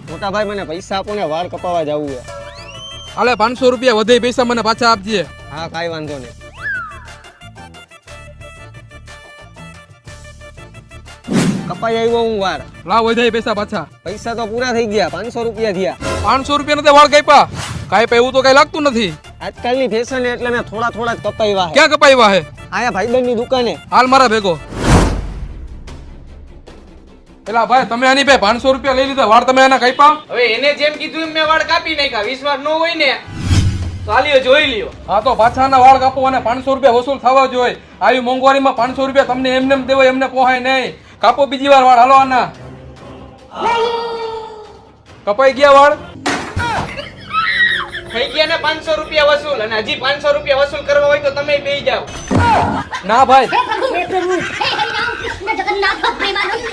મોટા ભાઈ મને પૈસા આપો ને, વાળ કપાવા જવું છે. હાલે 500 રૂપિયા વધે પૈસા મને પાછા આપજે. હા કાંઈ વાંધો નહીં. કપાઈ આવ્યો હું વાળ. લાવ વધે પૈસા પાછા. પૈસા તો પૂરા થઈ ગયા, 500 રૂપિયા થયા. 500 રૂપિયા નથી વાળ કાપ્યા. કાપ્યા એવું તો કઈ લાગતું નથી. આજકાલની ફેશન એટલે મેં થોડા થોડા જ કપાવ્યા છે. ક્યાં કપાવ્યા હે? આયા ભાઈબંધની દુકાને. હાલ મારા ભેગો. એલા ભાઈ તમે આની ભાઈ 500 રૂપિયા લઈ લીધા, વાળ તમે આના કાપ્યા? હવે એને જેમ કીધું એમ મેં વાળ કાપી નાખ્યા. વિશ્વાસ ન હોય ને તો હાલ્યો જોઈ લ્યો. હા તો પાછા આના વાળ કાપો અને 500 રૂપિયા વસૂલ થવા જોઈએ. આવી મોંઘવારીમાં 500 રૂપિયા તમને એમને એમ દેવાય, એમને પોહાય નહીં. કાપો બીજી વાર વાળ, હાલો આના. કપાઈ ગયા વાળ? થઈ ગયા ને 500 રૂપિયા વસૂલ, અને હજી 500 રૂપિયા વસૂલ કરવા હોય તો તમે બેસી જાઓ. ના ભાઈ. हे प्रभु हे हरिराम कृष्ण जगन्नाथ प्रेमानंद